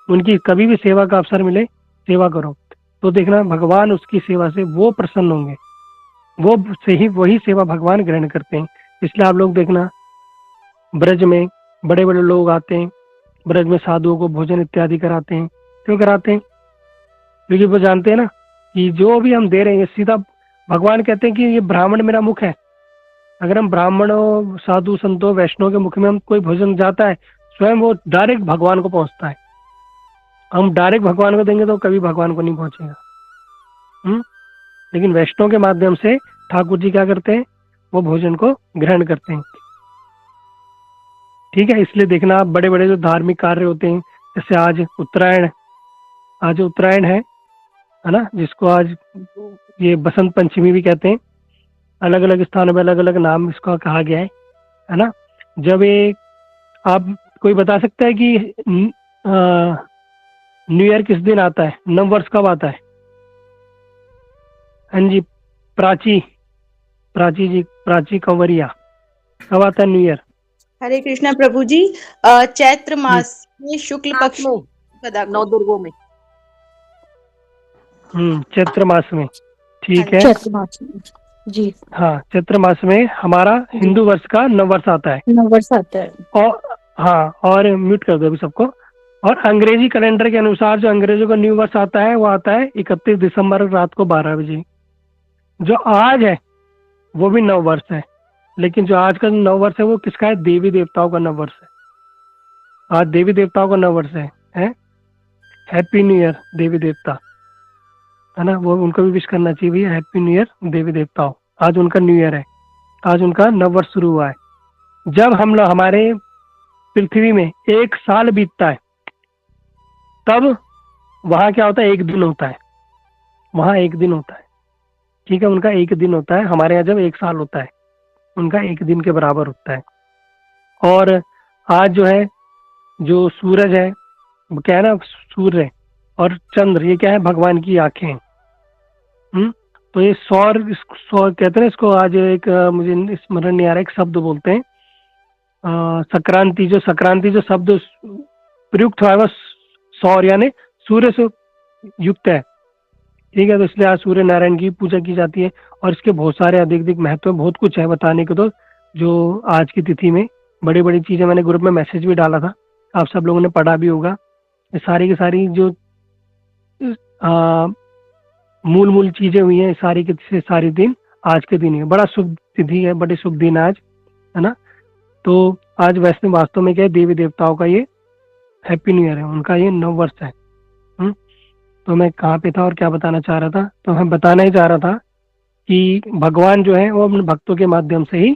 उनकी कभी भी सेवा का अवसर मिले, सेवा करो, तो देखना भगवान उसकी सेवा से वो प्रसन्न होंगे, वो से ही वही सेवा भगवान ग्रहण करते हैं। इसलिए आप लोग देखना, ब्रज में बड़े बड़े लोग आते हैं, ब्रज में साधुओं को भोजन इत्यादि कराते हैं। क्यों कराते हैं? क्योंकि वो जानते हैं ना कि जो भी हम दे रहे हैं सीधा, भगवान कहते हैं कि ये ब्राह्मण मेरा मुख है। अगर हम ब्राह्मणों, साधु, संतों, वैष्णव के मुख में हम कोई भोजन जाता है, स्वयं वो डायरेक्ट भगवान को पहुंचता है। हम डायरेक्ट भगवान को देंगे तो कभी भगवान को नहीं पहुंचेगा। लेकिन वैष्णव के माध्यम से ठाकुर जी क्या करते हैं, वो भोजन को ग्रहण करते हैं। ठीक है, इसलिए देखना आप बड़े बड़े जो धार्मिक कार्य होते हैं, जैसे आज उत्तरायण है ना, जिसको आज ये बसंत पंचमी भी कहते हैं। अलग अलग स्थानों में अलग अलग नाम इसका कहा गया है ना। जब ये, आप कोई बता सकता है कि न्यू ईयर किस दिन आता है, नव वर्ष कब आता है? हाँ जी, प्राची कंवरिया, कब आता है न्यू ईयर? हरे कृष्णा प्रभु जी, चैत्र मास में शुक्ल पक्ष नौ दुर्गों में। चैत्र मास में, ठीक है, चैत्र मास में जी। हाँ, चैत्र मास में हमारा हिंदू वर्ष का नव वर्ष आता है। नव वर्ष आता है। और हाँ, और म्यूट कर दो अभी सबको। और अंग्रेजी कैलेंडर के अनुसार जो अंग्रेजों का न्यू वर्ष आता है, वो आता है 31 दिसंबर रात को 12 बजे। जो आज है वो भी नव वर्ष है, लेकिन जो आज का नव वर्ष है वो किसका है? देवी देवताओं का नव वर्ष है। आज देवी देवताओं का नव वर्ष है। हैप्पी न्यू ईयर देवी देवता, है ना, वो उनको भी विश करना चाहिए भैया, हैप्पी न्यू ईयर देवी देवताओं। आज उनका न्यू ईयर है, आज उनका नव वर्ष शुरू हुआ है। जब हम लोग, हमारे पृथ्वी में एक साल बीतता है, तब वहां क्या होता है? एक दिन होता है, वहां एक दिन होता है। ठीक है, उनका एक दिन होता है। हमारे यहाँ जब एक साल होता है, उनका एक दिन के बराबर होता है। और आज जो है, जो सूरज है, वो क्या है ना, सूर्य और चंद्र, ये क्या है? भगवान की आंखें। तो ये सौर कहते हैं इसको। आज एक मुझे स्मरण नहीं आ रहा, एक शब्द बोलते हैं, संक्रांति जो शब्द प्रयुक्त हुआ है वो सौर यानी सूर्य से युक्त है। ठीक है, तो इसलिए आज सूर्य नारायण की पूजा की जाती है। और इसके बहुत सारे अधिक महत्व, बहुत कुछ है बताने को। तो जो आज की तिथि में बड़ी बड़ी चीजें, मैंने ग्रुप में मैसेज भी डाला था, आप सब लोगों ने पढ़ा भी होगा। ये सारी की सारी जो मूल चीजें हुई हैं, सारी के सारी दिन आज के दिन है। बड़ा शुभ तिथि है, बड़े शुभ दिन आज, है ना। तो आज वैसे वास्तव में क्या है, देवी देवताओं का ये हैप्पी न्यू ईयर है, उनका ये नव वर्ष है। तो मैं कहाँ पे था और क्या बताना चाह रहा था? तो मैं बताना ही चाह रहा था कि भगवान जो है वो अपने भक्तों के माध्यम से ही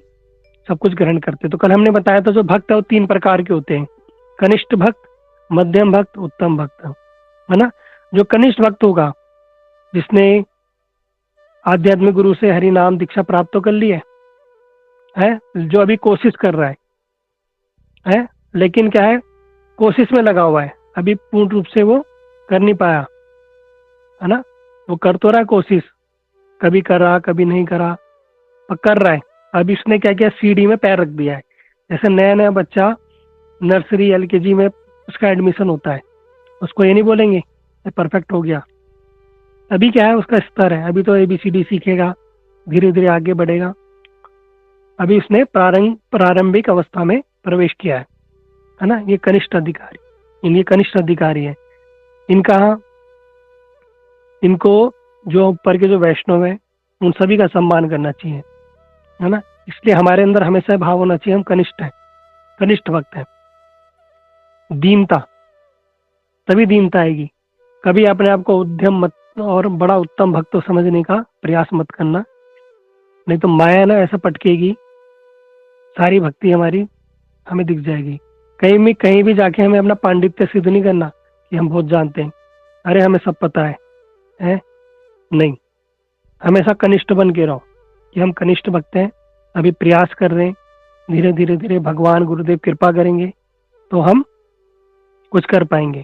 सब कुछ ग्रहण करते। तो कल हमने बताया था जो भक्त है वो 3 प्रकार के होते हैं, कनिष्ठ भक्त, मध्यम भक्त, उत्तम भक्त, है ना। जो कनिष्ठ भक्त होगा, जिसने आध्यात्मिक गुरु से हरि नाम दीक्षा प्राप्त कर ली है, जो अभी कोशिश कर रहा है, लेकिन क्या है, कोशिश में लगा हुआ है, अभी पूर्ण रूप से वो कर नहीं पाया, है ना। वो कर तो रहा है कोशिश, कभी करा कभी नहीं करा, पर कर रहा है। अभी उसने क्या किया, सीढ़ी में पैर रख दिया है। जैसे नया नया बच्चा नर्सरी LKG में उसका एडमिशन होता है, उसको ये नहीं बोलेंगे परफेक्ट हो गया। अभी क्या है, उसका स्तर है, अभी तो ABCD सीखेगा, धीरे धीरे आगे बढ़ेगा। अभी उसने प्रारंभिक अवस्था में प्रवेश किया है ना। ये कनिष्ठ अधिकारी है। इनको जो ऊपर के जो वैष्णव है, उन सभी का सम्मान करना चाहिए, है ना। इसलिए हमारे अंदर हमेशा भाव होना चाहिए हम कनिष्ठ हैं, कनिष्ठ भक्त हैं। दीनता, तभी दीनता आएगी। कभी अपने आप को उद्यम मत और बड़ा उत्तम भक्त समझने का प्रयास मत करना, नहीं तो माया ना ऐसा पटकेगी, सारी भक्ति हमारी हमें दिख जाएगी। कहीं भी जाके हमें अपना पांडित्य सिद्ध नहीं करना कि हम बहुत जानते हैं, अरे हमें सब पता है? नहीं, हमेशा कनिष्ठ बन के रहो कि हम कनिष्ठ भक्त हैं, अभी प्रयास कर रहे हैं, धीरे धीरे धीरे भगवान गुरुदेव कृपा करेंगे तो हम कुछ कर पाएंगे।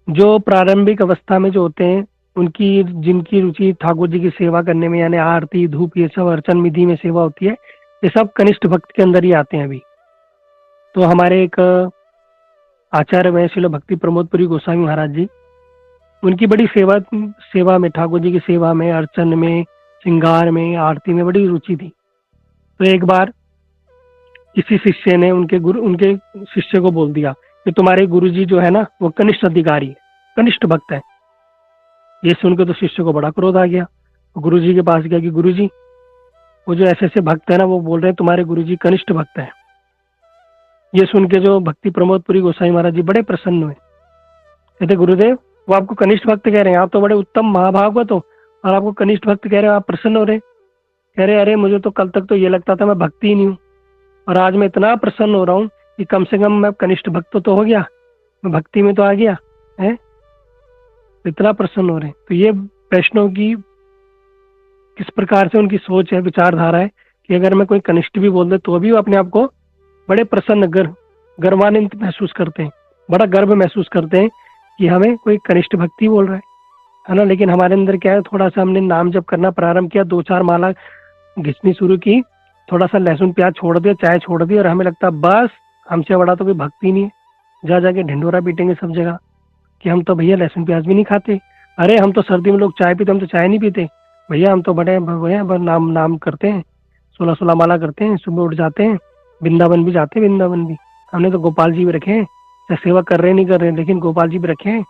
जो प्रारंभिक अवस्था में जो होते हैं उनकी जिनकी रुचि ठाकुर जी की सेवा करने में, यानी आरती धूप ये सब अर्चन विधि में सेवा होती है, ये सब कनिष्ठ भक्त के अंदर ही आते हैं। अभी तो हमारे एक आचार्य में श्रील भक्ति प्रमोदपुरी गोस्वामी महाराज जी, उनकी बड़ी सेवा में, ठाकुर जी की सेवा में, अर्चन में, श्रृंगार में, आरती में बड़ी रुचि थी। तो एक बार किसी शिष्य ने उनके शिष्य को बोल दिया कि तुम्हारे गुरुजी जो है ना वो कनिष्ठ अधिकारी है, कनिष्ठ भक्त है। ये सुनकर तो शिष्य को बड़ा क्रोध आ गया। गुरुजी के पास गया कि गुरुजी, वो जो ऐसे भक्त है ना वो बोल रहे हैं तुम्हारे गुरुजी कनिष्ठ भक्त है। ये सुन के जो भक्ति प्रमोदपुरी गोसाई महाराज जी बड़े प्रसन्न हुए। कहते गुरुदेव, वो आपको कनिष्ठ भक्त कह रहे हैं, आप तो बड़े उत्तम महाभागवत हो और आपको कनिष्ठ भक्त कह रहे हो, आप प्रसन्न हो रहे। कह रहे अरे मुझे तो कल तक तो ये लगता था मैं भक्ति ही नहीं हूँ, और आज मैं इतना प्रसन्न हो रहा हूँ कि कम से कम मैं कनिष्ठ भक्त तो हो गया, मैं भक्ति में तो आ गया है, इतना प्रसन्न हो रहे हैं। तो ये वैष्णव की किस प्रकार से उनकी सोच है, विचारधारा है कि अगर मैं कोई कनिष्ठ भी बोल दे तो भी वो अपने आप को बड़े प्रसन्न गर्वान्वित महसूस करते हैं, बड़ा गर्व महसूस करते हैं कि हमें कोई कनिष्ठ भक्ति बोल रहा है ना। लेकिन हमारे अंदर क्या है, थोड़ा सा हमने नाम जप करना प्रारंभ किया, 2-4 माला घिसनी शुरू की, थोड़ा सा लहसुन प्याज छोड़ दिया, चाय छोड़ दी, और हमें लगता बस हमसे बड़ा तो कोई भक्ति नहीं है। जा जाके ढिंडोरा पीटेंगे सब जगह कि हम तो भैया लहसुन प्याज भी नहीं खाते, अरे हम तो सर्दी में लोग चाय पीते, हम तो चाय नहीं पीते भैया, हम तो बड़े भैया नाम करते हैं, 16 माला करते हैं, सुबह उठ जाते हैं, वृंदावन भी जाते हैं, वृंदावन भी हमने तो गोपाल जी भी रखे हैं, चाहे सेवा कर रहे नहीं कर रहे, लेकिन गोपाल जी भी रखे हैं,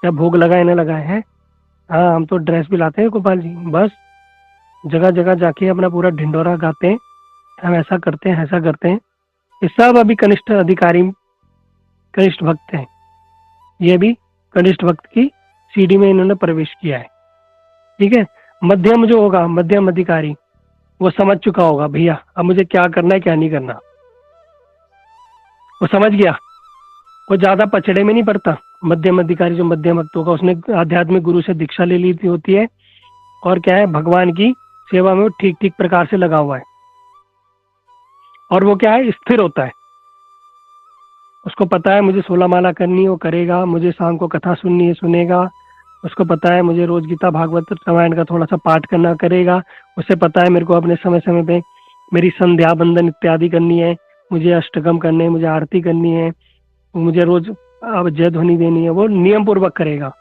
क्या भोग लगाए ना लगाए हैं। हाँ, हम तो ड्रेस भी लाते हैं गोपाल जी, बस जगह जगह जाके अपना पूरा ढिंडोरा गाते हैं, हम ऐसा करते हैं ऐसा करते हैं। ये सब अभी कनिष्ठ अधिकारी, कनिष्ठ भक्त हैं। ये भी कनिष्ठ भक्त की सीढ़ी में इन्होंने प्रवेश किया है। ठीक है, मध्यम जो होगा, मध्यम अधिकारी, वो समझ चुका होगा भैया अब मुझे क्या करना है क्या नहीं करना, वो समझ गया, वो ज्यादा पचड़े में नहीं पड़ता। मध्यम अधिकारी जो मध्यम भक्त होगा उसने आध्यात्मिक गुरु से दीक्षा ले ली होती है, और क्या है भगवान की सेवा में वो ठीक ठीक प्रकार से लगा हुआ है, और वो क्या है स्थिर होता है। उसको पता है मुझे 16 माला करनी है, वो करेगा, मुझे शाम को कथा सुननी है सुनेगा, उसको पता है मुझे रोज गीता भागवत रामायण का थोड़ा सा पाठ करना करेगा, उसे पता है मेरे को अपने समय समय पे मेरी संध्या बंदन इत्यादि करनी है, मुझे अष्टगम करने, मुझे आरती करनी है, मुझे रोज जय ध्वनि देनी है, वो नियम पूर्वक करेगा,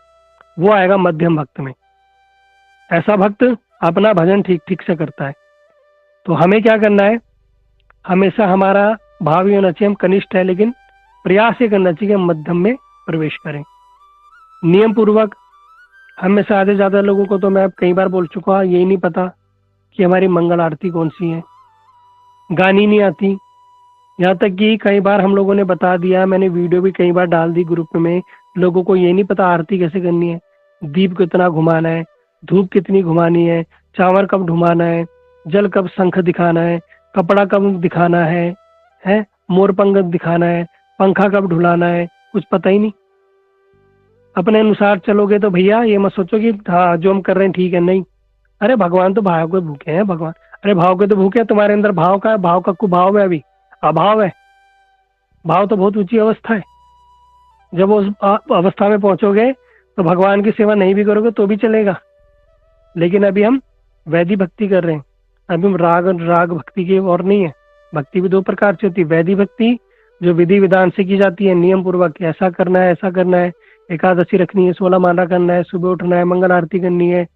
वो आएगा मध्यम भक्त में। ऐसा भक्त अपना भजन ठीक ठीक से करता है। तो हमें क्या करना है, हमेशा हमारा भाव ये होना चाहिए हम कनिष्ठ है, लेकिन प्रयास ये करना चाहिए कि हम मध्यम में प्रवेश करें नियम पूर्वक। हमें से आधे ज्यादा लोगों को तो मैं अब कई बार बोल चुका हूँ, यही नहीं पता कि हमारी मंगल आरती कौन सी है, गानी नहीं आती। यहाँ तक कि कई बार हम लोगों ने बता दिया, मैंने वीडियो भी कई बार डाल दी ग्रुप में, लोगों को ये नहीं पता आरती कैसे करनी है, दीप कितना घुमाना है, धूप कितनी घुमानी है, चावल कब घुमाना है, जल कब शंख दिखाना है, कपड़ा कब दिखाना है मोर पंख दिखाना है, पंखा कब ढुलाना है, कुछ पता ही नहीं। अपने अनुसार चलोगे तो भैया ये मत सोचो कि हाँ जो हम कर रहे हैं ठीक है, नहीं। अरे भगवान तो भाव के भूखे हैं, भगवान अरे भाव के तो भूखे हैं, तुम्हारे अंदर भाव का है, भाव का कुभाव है, अभी अभाव है। भाव तो बहुत ऊंची अवस्था है, जब उस अवस्था में पहुंचोगे तो भगवान की सेवा नहीं भी करोगे तो भी चलेगा। लेकिन अभी हम वैदिक भक्ति कर रहे हैं, अभी हम राग भक्ति की और नहीं है। भक्ति भी 2 प्रकार से होती है, वैदिक भक्ति जो विधि विधान से की जाती है, नियम पूर्वक ऐसा करना है ऐसा करना है, एकादशी रखनी है, 16 माला करना है, सुबह उठना है, मंगल आरती करनी है,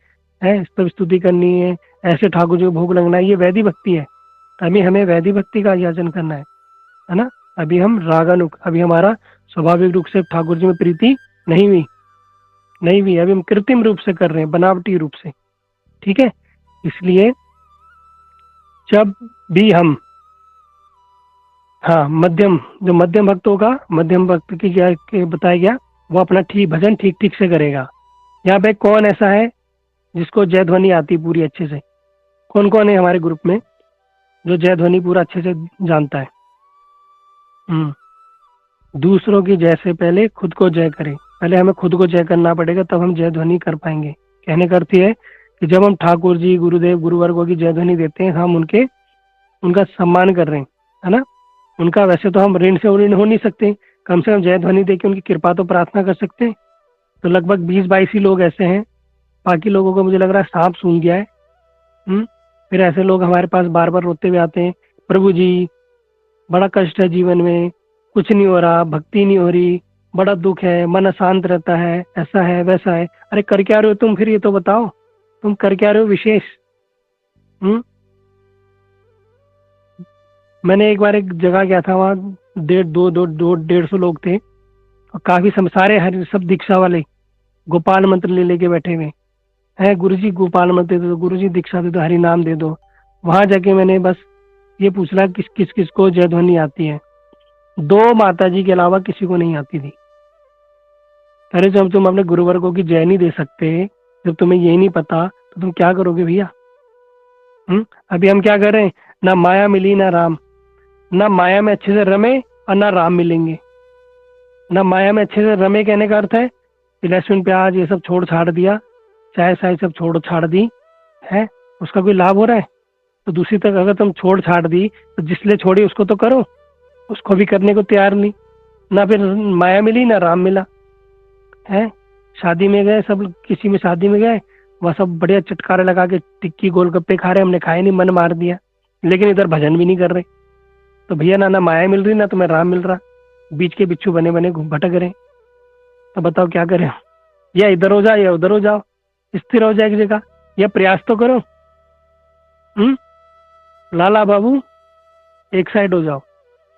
स्तव स्तुति करनी है, ऐसे ठाकुर जी को भोग लगना है, ये वैदिक भक्ति है। अभी हमें वैदिक भक्ति का याचन करना है ना। अभी हम रागानुक, अभी हमारा स्वाभाविक रूप से ठाकुर जी में प्रीति नहीं हुई, अभी हम कृत्रिम रूप से कर रहे हैं, बनावटी रूप से। ठीक है। इसलिए जब भी हम, हाँ, जो मध्यम भक्त होगा, मध्यम भक्त की क्या बताया गया, वो अपना ठीक भजन ठीक ठीक से करेगा। यहाँ पे कौन ऐसा है जिसको जय ध्वनि आती पूरी अच्छे से? कौन कौन है हमारे ग्रुप में जो जय ध्वनि पूरा अच्छे से जानता है? दूसरों की जय से पहले खुद को जय करें। पहले हमें खुद को जय करना पड़ेगा, तब हम जय ध्वनि कर पाएंगे। कहने का अर्थ है कि जब हम ठाकुर जी, गुरुदेव, गुरुवर्गों की जय ध्वनि देते हैं, हम उनका सम्मान कर रहे हैं, है ना। उनका वैसे तो हम ऋण से ऋण हो नहीं सकते, कम से कम जय ध्वनि देके उनकी कृपा तो प्रार्थना कर सकते हैं। तो लगभग 20-22 ही लोग ऐसे हैं, बाकी लोगों को मुझे लग रहा है सांप सूंघ गया है। फिर ऐसे लोग हमारे पास बार बार रोते हुए आते हैं, प्रभु जी बड़ा कष्ट है जीवन में, कुछ नहीं हो रहा, भक्ति नहीं हो रही, बड़ा दुख है, मन अशांत रहता है, ऐसा है वैसा है। अरे कर क्या रहे हो तुम? फिर ये तो बताओ, तुम कर क्या रहे हो विशेष? मैंने एक बार एक जगह गया था, वहाँ 150 लोग थे और काफी सारे सब दीक्षा वाले गोपाल मंत्र ले लेके बैठे हुए हैं। गुरु जी गोपाल मंत्र दे दो, गुरु जी दीक्षा दे दो, हरि नाम दे दो। वहां जाके मैंने बस ये पूछना किस किस को जय ध्वनि आती है। 2 माता जी के अलावा किसी को नहीं आती थी। अरे जब तुम अपने गुरुवर्गों की जय नहीं दे सकते, जब तुम्हें यही नहीं पता, तो तुम क्या करोगे भैया? अभी हम क्या कर रहे हैं? ना माया मिली ना राम, ना माया में अच्छे से रमे और ना राम मिलेंगे। ना माया में अच्छे से रमे कहने का अर्थ है कि लहसुन प्याज ये सब छोड़ छाड़ दिया, चाय साय सब छोड़ छाड़ दी है, उसका कोई लाभ हो रहा है? तो दूसरी तरफ अगर तुम छोड़ छाड़ दी तो जिसलिए छोड़ी उसको तो करो, उसको भी करने को तैयार नहीं। ना फिर माया मिली ना राम मिला है। शादी में गए सब, किसी में शादी में गए, वह सब बढ़िया चटकारे लगा के टिक्की गोलगप्पे खा रहे, हमने खाए नहीं, मन मार दिया, लेकिन इधर भजन भी नहीं कर रहे। तो भैया ना माया मिल रही ना तुम्हें राम मिल रहा, बीच के बिच्छू बने बने भटक रहे। तो बताओ क्या करें? या इधर हो जाओ या उधर हो जाओ, स्थिर हो जाए एक जगह, या प्रयास तो करो। लाला बाबू एक साइड हो जाओ।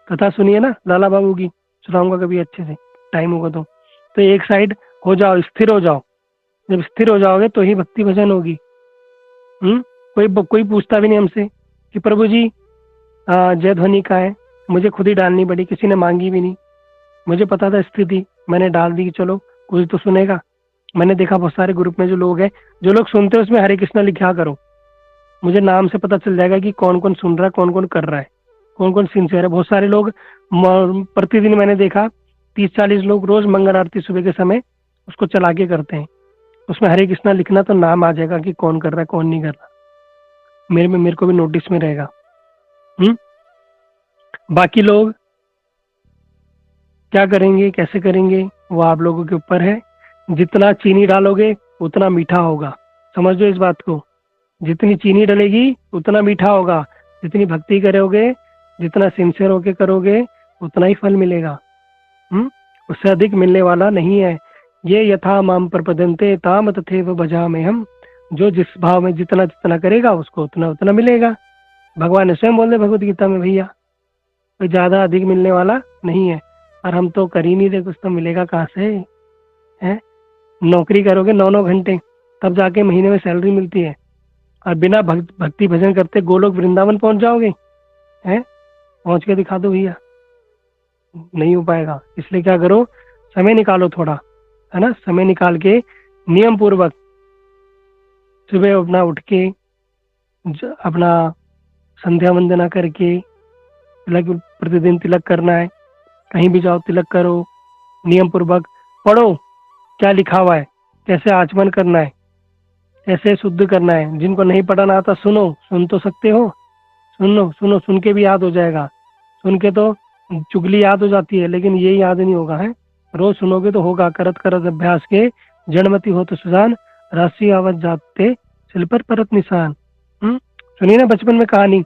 कथा सुनिए ना लाला बाबू की, सुनाऊंगा कभी अच्छे से, टाइम होगा तो एक साइड हो जाओ, स्थिर हो जाओ। जब स्थिर हो जाओगे तो ही भक्ति भजन होगी। कोई पूछता भी नहीं हमसे कि प्रभु जी जय ध्वनि का है, मुझे खुद ही डालनी पड़ी, किसी ने मांगी भी नहीं। मुझे पता था स्थिति, मैंने डाल दी कि चलो कोई तो सुनेगा। मैंने देखा बहुत सारे ग्रुप में जो लोग हैं, जो लोग सुनते हैं उसमें हरे कृष्णा लिखा करो, मुझे नाम से पता चल जाएगा कि कौन कौन सुन रहा है, कौन कौन कर रहा है, कौन कौन सिंसियर है। बहुत सारे लोग प्रतिदिन मैंने देखा 30-40 लोग रोज मंगल आरती सुबह के समय उसको चला के करते हैं। उसमें हरे कृष्णा लिखना तो नाम आ जाएगा कि कौन कर रहा है कौन नहीं कर रहा, मेरे को भी नोटिस में रहेगा। बाकी लोग क्या करेंगे कैसे करेंगे वो आप लोगों के ऊपर है। जितना चीनी डालोगे उतना मीठा होगा, समझो इस बात को। जितनी चीनी डलेगी उतना मीठा होगा, जितनी भक्ति करोगे, जितना सिंसियर होके करोगे, उतना ही फल मिलेगा। उससे अधिक मिलने वाला नहीं है। ये यथा माम प्रपद्यन्ते ताम तथैव भजामि हम, जो जिस भाव में जितना जितना करेगा उसको उतना उतना मिलेगा। भगवान ने स्वयं बोल दे भगवत गीता में, भैया कोई ज्यादा अधिक मिलने वाला नहीं है। और हम तो कर ही नहीं रहे, कुछ तो मिलेगा कहाँ से है? नौकरी करोगे 9-9 घंटे, तब जाके महीने में सैलरी मिलती है, और बिना भक्ति भजन करते गोलोक वृंदावन पहुंच जाओगे हैं? पहुंच के दिखा दो भैया, नहीं हो पाएगा। इसलिए क्या करो, समय निकालो थोड़ा, है ना। समय निकाल के नियम पूर्वक सुबह अपना उठ के अपना संध्या वंदना करके तिलक, प्रतिदिन तिलक करना है, कहीं भी जाओ तिलक करो, नियम पूर्वक पढ़ो क्या लिखा हुआ है, कैसे आचमन करना है, कैसे शुद्ध करना है। जिनको नहीं पढ़ना आता सुनो, सुन तो सकते हो, सुनो, सुन के भी याद हो जाएगा। सुन के तो चुगली याद हो जाती है, लेकिन ये याद नहीं होगा है। रोज सुनोगे तो होगा। करत करत अभ्यास के जड़मती हो तो सुजान, राशि आवत जाते सिल पर परत निशान। सुनिए ना बचपन में कहानी,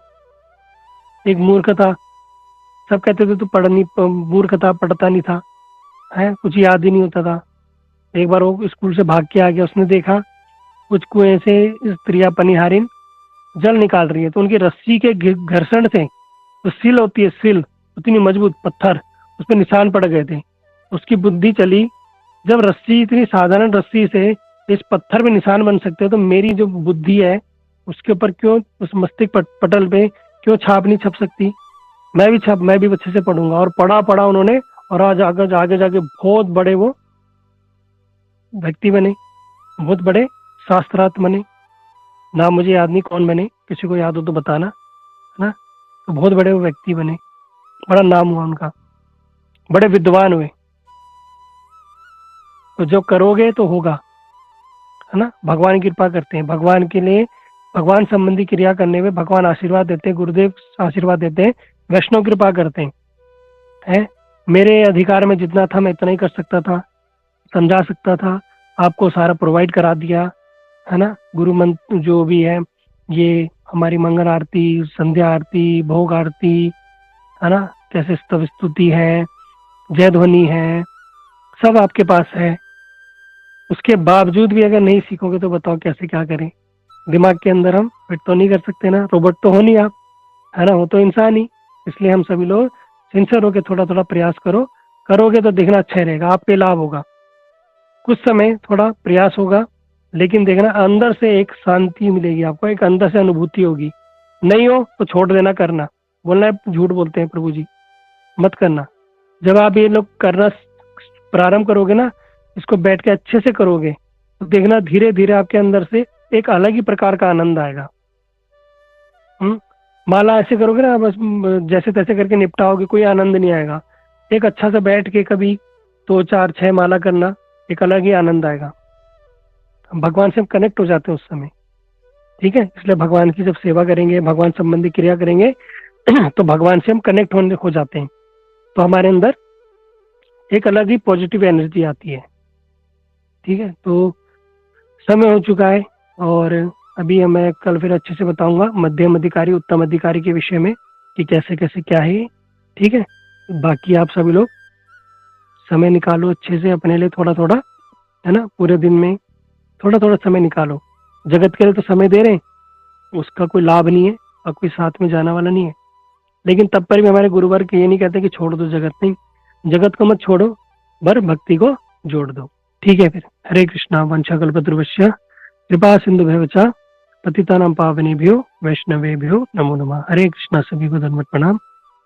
एक मूर्ख था, सब कहते थे तू मूर्ख था, पढ़ता नहीं था है, कुछ याद ही नहीं होता था। एक बार वो स्कूल से भाग के आ गया, उसने देखा कुछ कुएं से स्त्रियां पनिहारिन जल निकाल रही है, तो उनकी रस्सी के घर्षण से तो सिल होती है, सिल उतनी मजबूत पत्थर, उस पर निशान पड़ गए थे। उसकी बुद्धि चली, जब रस्सी इतनी साधारण रस्सी से इस पत्थर पे निशान बन सकते हो, तो मेरी जो बुद्धि है उसके ऊपर क्यों, उस मस्तिष्क पटल पे क्यों छाप नहीं छप सकती? मैं भी अच्छे से पढ़ूंगा। और पढ़ा उन्होंने, और आज आगे जाके बहुत बड़े वो व्यक्ति बने, बहुत बड़े शास्त्रार्थ बने। नाम मुझे याद नहीं कौन बने, किसी को याद हो तो बताना, है ना। तो बहुत बड़े वो व्यक्ति बने, बड़ा नाम हुआ उनका, बड़े विद्वान हुए। तो जो करोगे तो होगा, है ना। भगवान की कृपा करते हैं, भगवान के लिए, भगवान संबंधी क्रिया करने में भगवान आशीर्वाद देते हैं, गुरुदेव आशीर्वाद देते हैं, वैष्णव कृपा करते हैं। मेरे अधिकार में जितना था मैं इतना ही कर सकता था, समझा सकता था, आपको सारा प्रोवाइड करा दिया, है ना। गुरु मंत्र जो भी है, ये हमारी मंगल आरती, संध्या आरती, भोग आरती, है ना, कैसे स्तव स्तुति है, जय ध्वनि है, सब आपके पास है। उसके बावजूद भी अगर नहीं सीखोगे तो बताओ कैसे क्या करें? दिमाग के अंदर हम फिट तो नहीं कर सकते ना, रोबोट तो हो नहीं आप, है ना, हो तो इंसान ही। इसलिए हम सभी लोग सिंसियर होकर थोड़ा थोड़ा प्रयास करो, करोगे तो देखना अच्छा ही रहेगा, आप पे लाभ होगा। कुछ समय थोड़ा प्रयास होगा, लेकिन देखना अंदर से एक शांति मिलेगी आपको, एक अंदर से अनुभूति होगी। नहीं हो तो छोड़ देना, करना बोलना है, झूठ बोलते हैं प्रभु जी, मत करना। जब आप ये लोग करना प्रारंभ करोगे ना, इसको बैठ के अच्छे से करोगे, तो देखना धीरे धीरे आपके अंदर से एक अलग ही प्रकार का आनंद आएगा। माला ऐसे करोगे ना, बस जैसे तैसे करके निपटाओगे, कोई आनंद नहीं आएगा। एक अच्छा से बैठ के कभी 2 4 6 माला करना, एक अलग ही आनंद आएगा। भगवान से हम कनेक्ट हो जाते हैं उस समय, ठीक है। इसलिए भगवान की जब सेवा करेंगे, भगवान संबंधी क्रिया करेंगे तो भगवान से हम कनेक्ट हो जाते हैं, तो हमारे अंदर एक अलग ही पॉजिटिव एनर्जी आती है, ठीक है। तो समय हो चुका है, और अभी मैं कल फिर अच्छे से बताऊंगा मध्यम अधिकारी उत्तम अधिकारी के विषय में, कि कैसे कैसे क्या है, ठीक है। बाकी आप सभी लोग समय निकालो अच्छे से अपने लिए, थोड़ा थोड़ा, है ना, पूरे दिन में थोड़ा थोड़ा समय निकालो। जगत के लिए तो समय दे रहे हैं, उसका कोई लाभ नहीं है और कोई साथ में जाने वाला नहीं है। लेकिन तब पर भी हमारे गुरुवर ये नहीं कहते कि छोड़ दो जगत, नहीं, जगत को मत छोड़ो, पर भक्ति को जोड़ दो, ठीक है। फिर हरे कृष्णा वंशाकल्पतरुभ्यश्च कृपा सिंधु भैवचा पतितानां पावनेभ्यो वैष्णवेभ्यो नमो नमः। हरे कृष्णा, सभी को धन्यवाद, प्रणाम।